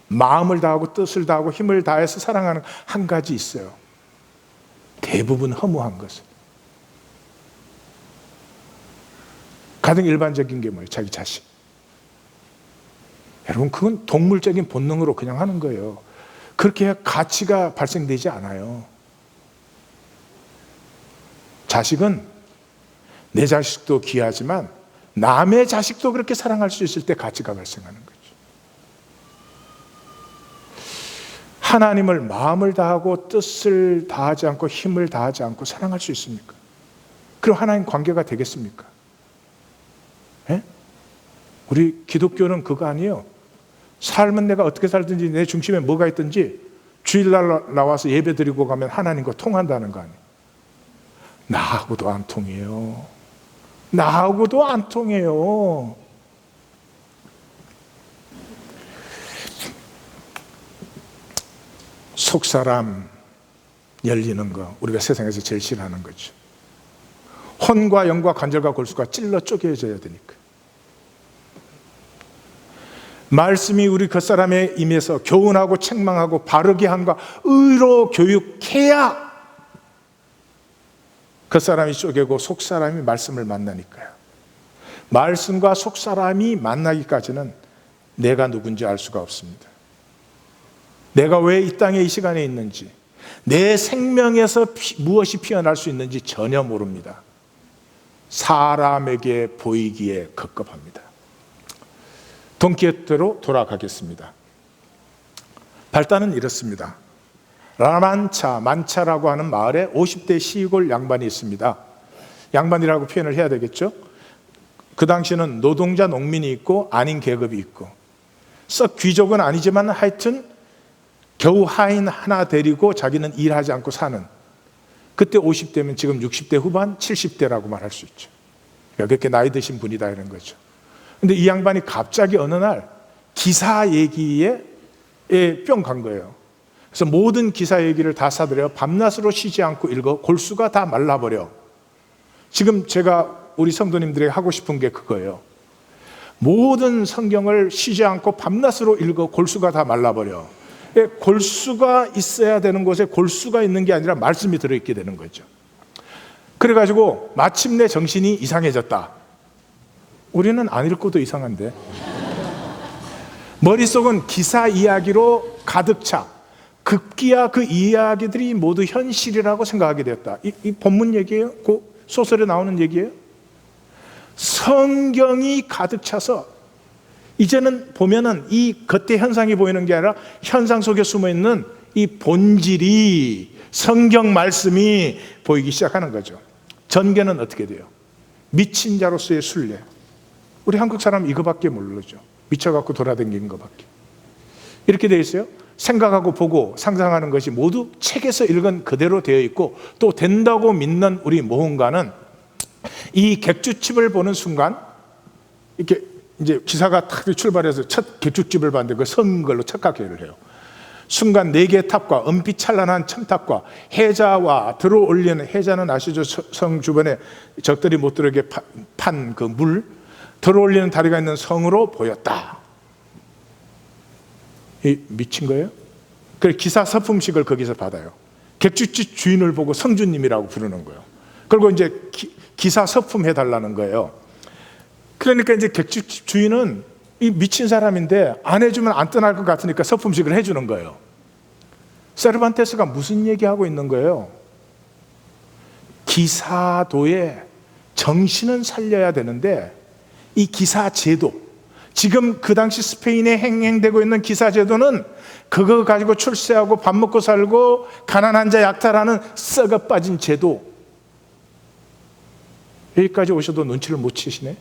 마음을 다하고 뜻을 다하고 힘을 다해서 사랑하는 한 가지 있어요. 대부분 허무한 것은. 가장 일반적인 게 뭐예요? 자기 자식. 여러분, 그건 동물적인 본능으로 그냥 하는 거예요. 그렇게 해야 가치가 발생되지 않아요. 자식은 내 자식도 귀하지만 남의 자식도 그렇게 사랑할 수 있을 때 가치가 발생하는 거죠. 하나님을 마음을 다하고 뜻을 다하지 않고 힘을 다하지 않고 사랑할 수 있습니까? 그럼 하나님 관계가 되겠습니까? 예? 우리 기독교는 그거 아니에요. 삶은 내가 어떻게 살든지 내 중심에 뭐가 있든지 주일날 나와서 예배 드리고 가면 하나님과 통한다는 거 아니에요. 나하고도 안 통해요. 나하고도 안 통해요. 속사람 열리는 거, 우리가 세상에서 제일 싫어하는 거죠. 혼과 영과 관절과 골수가 찔러 쪼개져야 되니까. 말씀이 우리 겉사람에 임해서 교훈하고 책망하고 바르게 함과 의로 교육해야 겉사람이 쪼개고 속사람이 말씀을 만나니까요. 말씀과 속사람이 만나기까지는 내가 누군지 알 수가 없습니다. 내가 왜 이 땅에 이 시간에 있는지, 내 생명에서 무엇이 피어날 수 있는지 전혀 모릅니다. 사람에게 보이기에 급급합니다. 돈키호테로 돌아가겠습니다. 발단은 이렇습니다. 만차라고 하는 마을에 50대 시골 양반이 있습니다. 양반이라고 표현을 해야 되겠죠? 그 당시는 노동자 농민이 있고 아닌 계급이 있고, 썩 귀족은 아니지만 하여튼 겨우 하인 하나 데리고 자기는 일하지 않고 사는, 그때 50대면 지금 60대 후반 70대라고 말할 수 있죠. 그렇게 나이 드신 분이다 이런 거죠. 근데 이 양반이 갑자기 어느 날 기사 얘기에 뿅 간 거예요. 그래서 모든 기사 얘기를 다 사들여 밤낮으로 쉬지 않고 읽어 골수가 다 말라버려. 지금 제가 우리 성도님들에게 하고 싶은 게 그거예요. 모든 성경을 쉬지 않고 밤낮으로 읽어 골수가 다 말라버려. 골수가 있어야 되는 곳에 골수가 있는 게 아니라 말씀이 들어있게 되는 거죠. 그래가지고 마침내 정신이 이상해졌다. 우리는 안 읽고도 이상한데 머릿속은 기사 이야기로 가득 차. 급기야 그 이야기들이 모두 현실이라고 생각하게 되었다. 이 본문 얘기예요? 그 소설에 나오는 얘기예요? 성경이 가득 차서 이제는 보면은 이 겉의 현상이 보이는 게 아니라 현상 속에 숨어있는 이 본질이, 성경 말씀이 보이기 시작하는 거죠. 전개는 어떻게 돼요? 미친 자로서의 순례. 우리 한국 사람 이거밖에 모르죠. 미쳐갖고 돌아다니는 것밖에. 이렇게 되어 있어요. 생각하고 보고 상상하는 것이 모두 책에서 읽은 그대로 되어 있고, 또 된다고 믿는 우리 모험가는 이 객주집을 보는 순간, 이렇게 이제 기사가 탁 출발해서 첫 객주집을 봤는데 그 선 걸로 착각을 해요. 순간 4개의 탑과 은빛 찬란한 첨탑과 해자와 들어올리는, 해자는 아시죠? 성 주변에 적들이 못 들어오게 판 그 물, 들어올리는 다리가 있는 성으로 보였다. 미친 거예요? 그래서 기사 서품식을 거기서 받아요. 객주집 주인을 보고 성주님이라고 부르는 거예요. 그리고 이제 기사 서품 해달라는 거예요. 그러니까 이제 객주집 주인은 이 미친 사람인데 안 해주면 안 떠날 것 같으니까 서품식을 해주는 거예요. 세르반테스가 무슨 얘기하고 있는 거예요? 기사도의 정신은 살려야 되는데 이 기사 제도, 지금 그 당시 스페인에 행행되고 있는 기사 제도는 그거 가지고 출세하고 밥 먹고 살고 가난한 자 약탈하는 썩어 빠진 제도. 여기까지 오셔도 눈치를 못 채시네.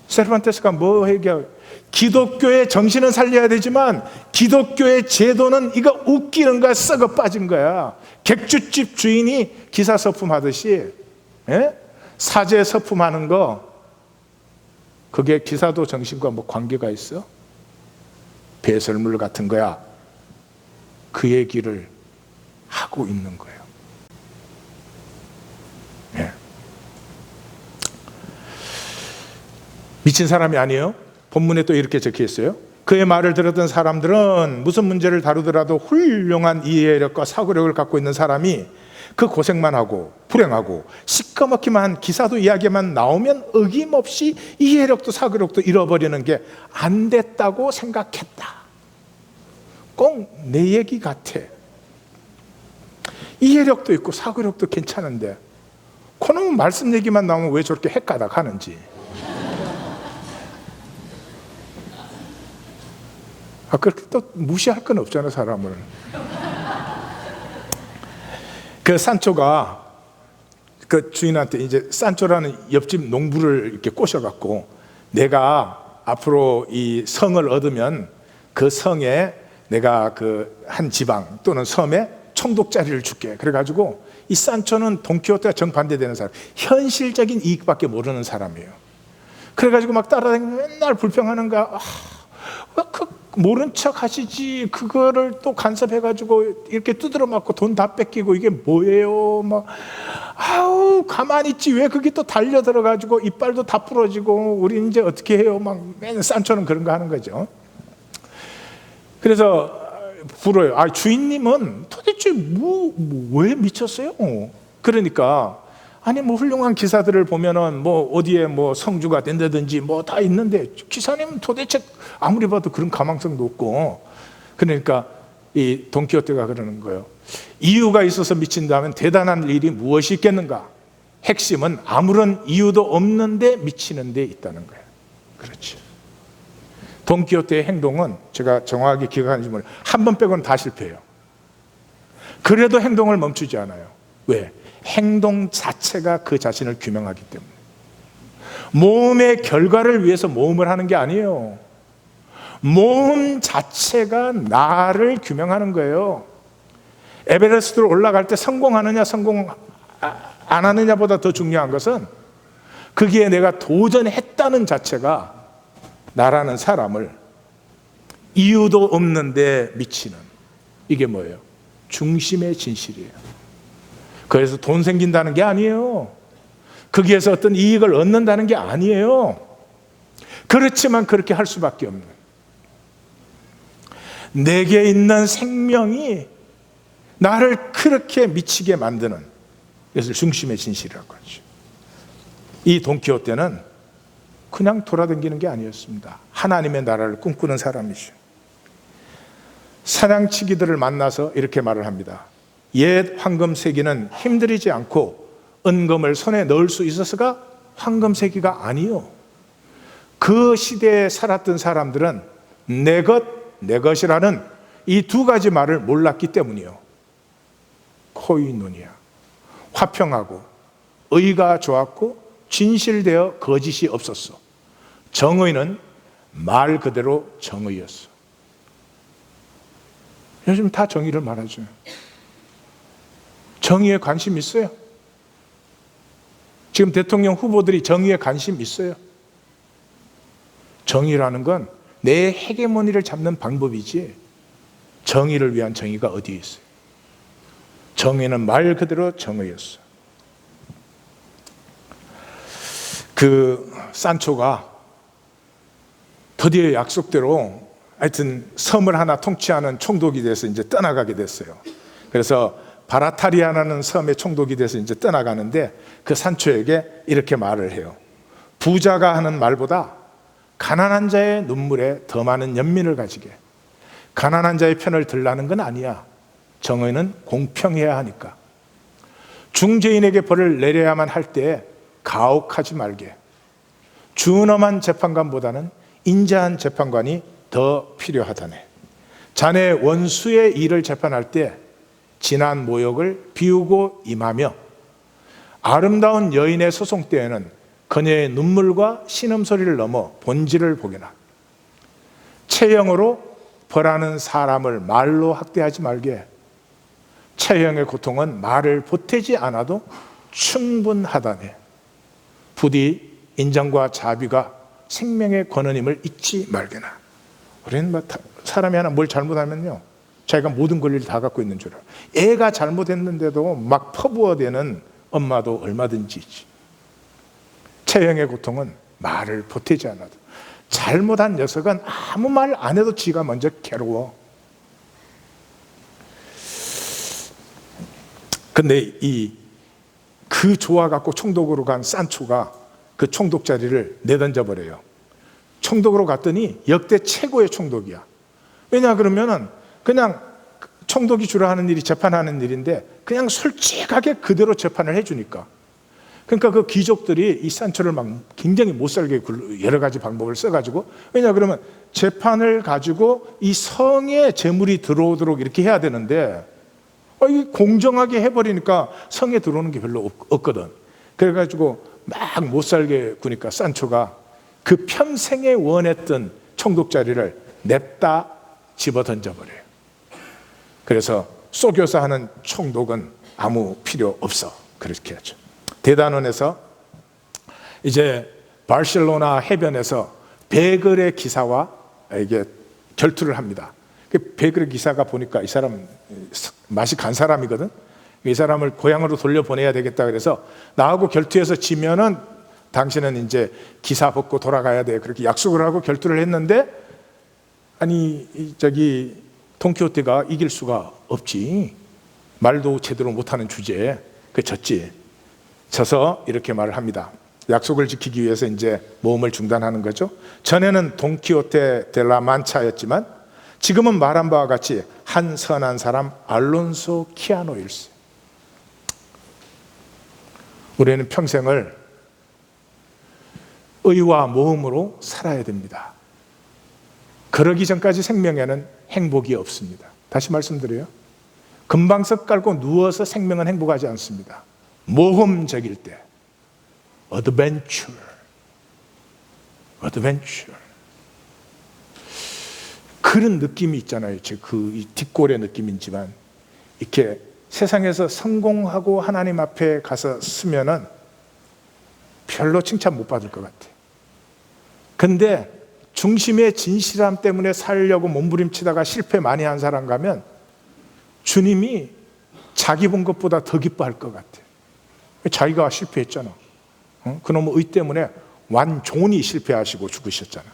세르반테스가 뭐 얘기하고, 기독교의 정신은 살려야 되지만 기독교의 제도는 이거 웃기는 거야, 썩어 빠진 거야. 객주집 주인이 기사 서품하듯이, 사제 서품하는 거, 그게 기사도 정신과 뭐 관계가 있어? 배설물 같은 거야. 그 얘기를 하고 있는 거예요. 미친 사람이 아니에요. 본문에 또 이렇게 적혀 있어요. 그의 말을 들었던 사람들은 무슨 문제를 다루더라도 훌륭한 이해력과 사고력을 갖고 있는 사람이 그 고생만 하고 불행하고 시꺼멓기만 한 기사도 이야기만 나오면 어김없이 이해력도 사고력도 잃어버리는 게 안 됐다고 생각했다. 꼭 내 얘기 같아. 이해력도 있고 사고력도 괜찮은데 그놈은 말씀 얘기만 나오면 왜 저렇게 헷가닥 하는지. 그렇게 또 무시할 건 없잖아, 사람을. 그 산초가 그 주인한테 이제 산초라는 옆집 농부를 이렇게 꼬셔갖고, 내가 앞으로 이 성을 얻으면 그 성에 내가 그 한 지방 또는 섬에 총독자리를 줄게. 그래가지고 이 산초는 돈키호테가 정반대되는 사람, 현실적인 이익밖에 모르는 사람이에요. 그래가지고 막 따라다니면 맨날 불평하는 거야. 모른 척 하시지, 그거를 또 간섭해가지고 이렇게 두드려 맞고 돈 다 뺏기고 이게 뭐예요? 막 아우 가만히 있지 왜 그게 또 달려 들어가지고 이빨도 다 부러지고 우리 이제 어떻게 해요? 막 맨 산초는 그런 거 하는 거죠. 그래서 불어요. 주인님은 도대체 왜 미쳤어요? 그러니까 아니 뭐 훌륭한 기사들을 보면은 뭐 어디에 뭐 성주가 된다든지 뭐 다 있는데 기사님은 도대체 아무리 봐도 그런 가망성도 없고. 그러니까 이 돈키호테가 그러는 거예요. 이유가 있어서 미친다면 대단한 일이 무엇이 있겠는가? 핵심은 아무런 이유도 없는데 미치는 데 있다는 거예요. 그렇죠. 돈키호테의 행동은 제가 정확하게 기억하는지 모르겠어요. 한 번 빼고는 다 실패해요. 그래도 행동을 멈추지 않아요. 왜? 행동 자체가 그 자신을 규명하기 때문에. 모험의 결과를 위해서 모험을 하는 게 아니에요. 모험 자체가 나를 규명하는 거예요. 에베레스트로 올라갈 때 성공하느냐 성공 안 하느냐보다 더 중요한 것은 거기에 내가 도전했다는 자체가 나라는 사람을 이유도 없는데 미치는, 이게 뭐예요? 중심의 진실이에요. 그래서 돈 생긴다는 게 아니에요. 거기에서 어떤 이익을 얻는다는 게 아니에요. 그렇지만 그렇게 할 수밖에 없는, 내게 있는 생명이 나를 그렇게 미치게 만드는, 그것을 중심의 진실이라고 하죠. 이 돈키호테는 그냥 돌아다니는 게 아니었습니다. 하나님의 나라를 꿈꾸는 사람이죠. 사냥치기들을 만나서 이렇게 말을 합니다. 옛 황금세기는 힘들이지 않고 은금을 손에 넣을 수 있어서가 황금세기가 아니요. 그 시대에 살았던 사람들은 내 것, 내 것이라는 이 두 가지 말을 몰랐기 때문이요. 코이노니아, 화평하고 의가 좋았고 진실되어 거짓이 없었어. 정의는 말 그대로 정의였어. 요즘 다 정의를 말하죠. 정의에 관심 있어요? 지금 대통령 후보들이 정의에 관심 있어요? 정의라는 건 내 헤게모니를 잡는 방법이지 정의를 위한 정의가 어디에 있어요? 정의는 말 그대로 정의였어. 그 산초가 드디어 약속대로 하여튼 섬을 하나 통치하는 총독이 돼서 이제 떠나가게 됐어요. 그래서 바라타리아라는 섬의 총독이 돼서 이제 떠나가는데 그 산초에게 이렇게 말을 해요. 부자가 하는 말보다 가난한 자의 눈물에 더 많은 연민을 가지게. 가난한 자의 편을 들라는 건 아니야. 정의는 공평해야 하니까. 중죄인에게 벌을 내려야만 할 때에 가혹하지 말게. 준엄한 재판관보다는 인자한 재판관이 더 필요하다네. 자네 원수의 일을 재판할 때 지난 모욕을 비우고 임하며 아름다운 여인의 소송 때에는 그녀의 눈물과 신음소리를 넘어 본질을 보게나. 체형으로 벌하는 사람을 말로 학대하지 말게. 체형의 고통은 말을 보태지 않아도 충분하다네. 부디 인정과 자비가 생명의 권한임을 잊지 말게나. 우리는 사람이 하나 뭘 잘못하면요, 자기가 모든 권리를 다 갖고 있는 줄 알아요. 애가 잘못했는데도 막 퍼부어대는 엄마도 얼마든지 있지. 체형의 고통은 말을 보태지 않아도. 잘못한 녀석은 아무 말 안 해도 지가 먼저 괴로워. 근데 그 좋아갖고 총독으로 간 산초가 그 총독 자리를 내던져 버려요. 총독으로 갔더니 역대 최고의 총독이야. 왜냐 그러면은 그냥 총독이 주로 하는 일이 재판하는 일인데 그냥 솔직하게 그대로 재판을 해주니까. 그러니까 그 귀족들이 이 산초를 막 굉장히 못살게 여러 가지 방법을 써가지고, 왜냐 그러면 재판을 가지고 이 성에 재물이 들어오도록 이렇게 해야 되는데 이 공정하게 해버리니까 성에 들어오는 게 별로 없거든. 그래가지고 막 못살게 구니까 산초가 그 평생에 원했던 총독 자리를 냅다 집어 던져버려요. 그래서 쏘교사하는 총독은 아무 필요 없어. 그렇게 하죠. 대단원에서 이제 바르셀로나 해변에서 베글의 기사와 이게 결투를 합니다. 베글의 기사가 보니까 이 사람 맛이 간 사람이거든. 이 사람을 고향으로 돌려보내야 되겠다. 그래서 나하고 결투해서 지면은 당신은 이제 기사 벗고 돌아가야 돼. 그렇게 약속을 하고 결투를 했는데, 아니 저기 돈키호테가 이길 수가 없지. 말도 제대로 못하는 주제에 졌지. 져서 이렇게 말을 합니다. 약속을 지키기 위해서 이제 모험을 중단하는 거죠. 전에는 돈키호테 델라 만차였지만 지금은 말한 바와 같이 한 선한 사람 알론소 키아노일세. 우리는 평생을 의와 모험으로 살아야 됩니다. 그러기 전까지 생명에는 행복이 없습니다. 다시 말씀드려요. 금방석 깔고 누워서 생명은 행복하지 않습니다. 모험적일 때 adventure. 그런 느낌이 있잖아요. 그 뒷골의 느낌이지만 이렇게 세상에서 성공하고 하나님 앞에 가서 쓰면은 별로 칭찬 못 받을 것 같아. 근데 중심의 진실함 때문에 살려고 몸부림치다가 실패 많이 한 사람 가면 주님이 자기 본 것보다 더 기뻐할 것 같아. 자기가 실패했잖아. 그놈의 의 때문에 완전히 실패하시고 죽으셨잖아.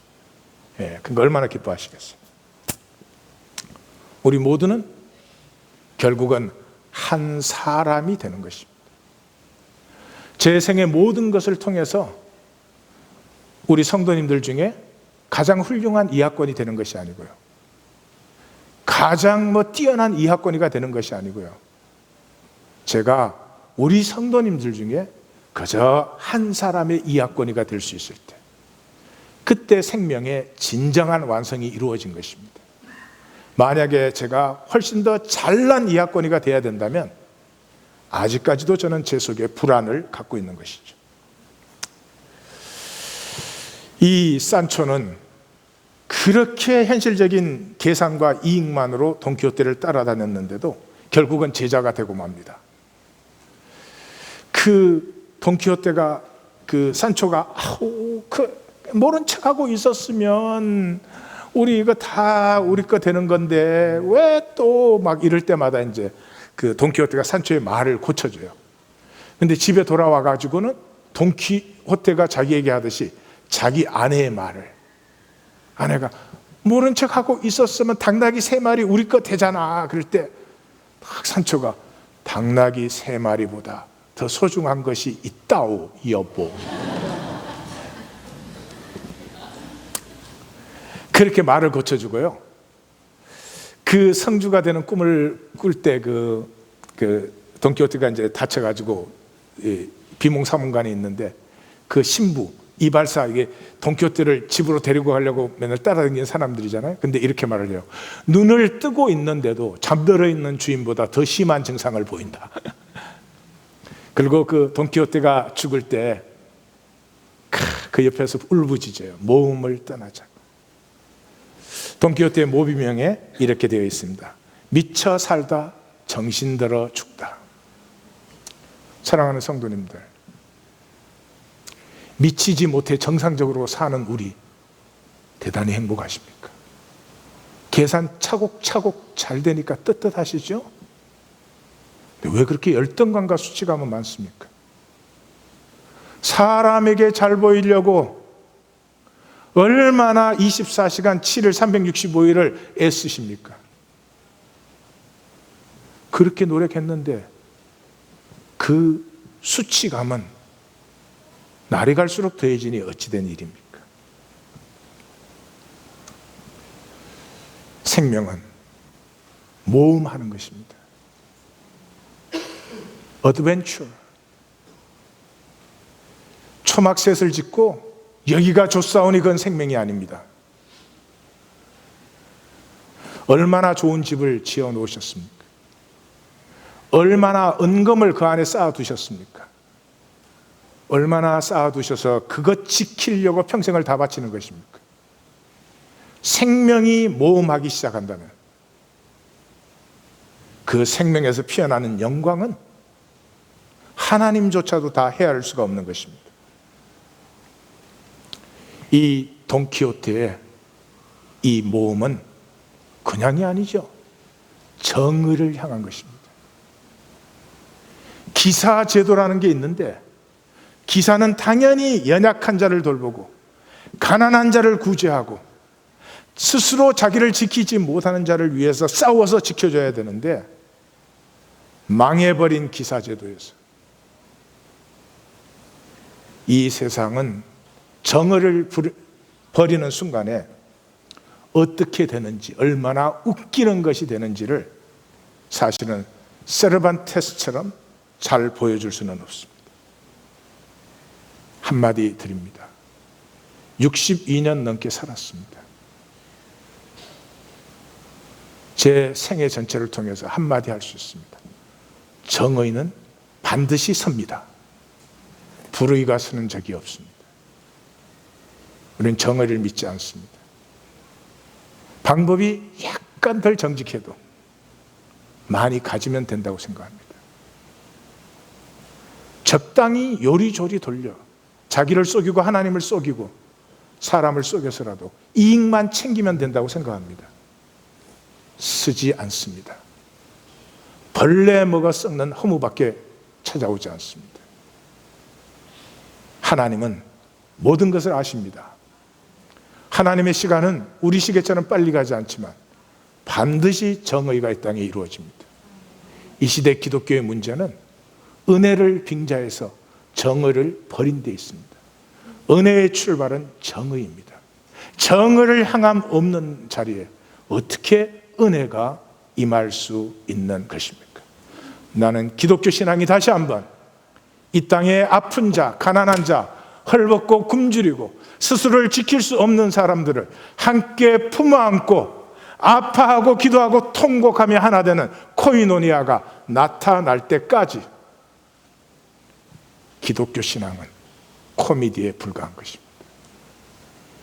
그러니까 얼마나 기뻐하시겠어요. 우리 모두는 결국은 한 사람이 되는 것입니다. 제 생의 모든 것을 통해서 우리 성도님들 중에 가장 훌륭한 이하권이 되는 것이 아니고요, 가장 뛰어난 이하권이가 되는 것이 아니고요, 제가 우리 성도님들 중에 그저 한 사람의 이하권이가 될 수 있을 때, 그때 생명의 진정한 완성이 이루어진 것입니다. 만약에 제가 훨씬 더 잘난 이하권이가 돼야 된다면 아직까지도 저는 제 속에 불안을 갖고 있는 것이죠. 이 산초는 그렇게 현실적인 계산과 이익만으로 돈키호테를 따라다녔는데도 결국은 제자가 되고 맙니다. 그 돈키호테가, 그 산초가 모른 척하고 있었으면 우리 이거 다 우리 거 되는 건데 왜 또 막 이럴 때마다 이제 그 돈키호테가 산초의 말을 고쳐줘요. 근데 집에 돌아와 가지고는 돈키호테가 자기에게 하듯이 자기 아내의 말을, 아내가 모른 척하고 있었으면 당나귀 3마리 우리 거 되잖아. 그럴 때 딱 산초가 당나귀 3마리보다 더 소중한 것이 있다오 여보. 그렇게 말을 고쳐주고요. 그 성주가 되는 꿈을 꿀 때 돈키호테가 이제 다쳐가지고 비몽사몽간에 있는데 그 신부 이발사, 이게 돈키호테를 집으로 데리고 가려고 맨날 따라다니는 사람들이잖아요. 근데 이렇게 말을 해요. 눈을 뜨고 있는데도 잠들어 있는 주인보다 더 심한 증상을 보인다. 그리고 그 돈키호테가 죽을 때 그 옆에서 울부짖어요. 모험을 떠나자. 돈키호테의 모비명에 이렇게 되어 있습니다. 미쳐 살다 정신 들어 죽다. 사랑하는 성도님들, 미치지 못해 정상적으로 사는 우리 대단히 행복하십니까? 계산 차곡차곡 잘 되니까 떳떳하시죠? 왜 그렇게 열등감과 수치감은 많습니까? 사람에게 잘 보이려고 얼마나 24시간 7일 365일을 애쓰십니까? 그렇게 노력했는데 그 수치감은 날이 갈수록 더해지니 어찌된 일입니까? 생명은 모험하는 것입니다. 어드벤처. 초막셋을 짓고 여기가 좋사오니 그건 생명이 아닙니다. 얼마나 좋은 집을 지어 놓으셨습니까? 얼마나 은금을 그 안에 쌓아 두셨습니까? 얼마나 쌓아 두셔서 그것 지키려고 평생을 다 바치는 것입니까? 생명이 모험하기 시작한다면 그 생명에서 피어나는 영광은 하나님조차도 다 헤아릴 수가 없는 것입니다. 이 돈키호테의 이 모험은 그냥이 아니죠. 정의를 향한 것입니다. 기사제도라는 게 있는데 기사는 당연히 연약한 자를 돌보고 가난한 자를 구제하고 스스로 자기를 지키지 못하는 자를 위해서 싸워서 지켜줘야 되는데 망해버린 기사제도에서 이 세상은 정의를 버리는 순간에 어떻게 되는지, 얼마나 웃기는 것이 되는지를 사실은 세르반테스처럼 잘 보여줄 수는 없습니다. 한마디 드립니다. 62년 넘게 살았습니다. 제 생애 전체를 통해서 한마디 할 수 있습니다. 정의는 반드시 섭니다. 불의가 서는 적이 없습니다. 우리는 정의를 믿지 않습니다. 방법이 약간 덜 정직해도 많이 가지면 된다고 생각합니다. 적당히 요리조리 돌려 자기를 속이고 하나님을 속이고 사람을 속여서라도 이익만 챙기면 된다고 생각합니다. 쓰지 않습니다. 벌레 먹어 썩는 허무밖에 찾아오지 않습니다. 하나님은 모든 것을 아십니다. 하나님의 시간은 우리 시계처럼 빨리 가지 않지만 반드시 정의가 이 땅에 이루어집니다. 이 시대 기독교의 문제는 은혜를 빙자해서 정의를 버린 데 있습니다. 은혜의 출발은 정의입니다. 정의를 향함 없는 자리에 어떻게 은혜가 임할 수 있는 것입니까? 나는 기독교 신앙이 다시 한번 이 땅에 아픈 자, 가난한 자, 헐벗고 굶주리고 스스로를 지킬 수 없는 사람들을 함께 품어안고 아파하고 기도하고 통곡하며 하나 되는 코이노니아가 나타날 때까지 기독교 신앙은 코미디에 불과한 것입니다.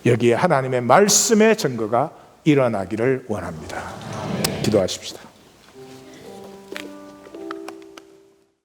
여기에 하나님의 말씀의 증거가 일어나기를 원합니다. 기도하십시다.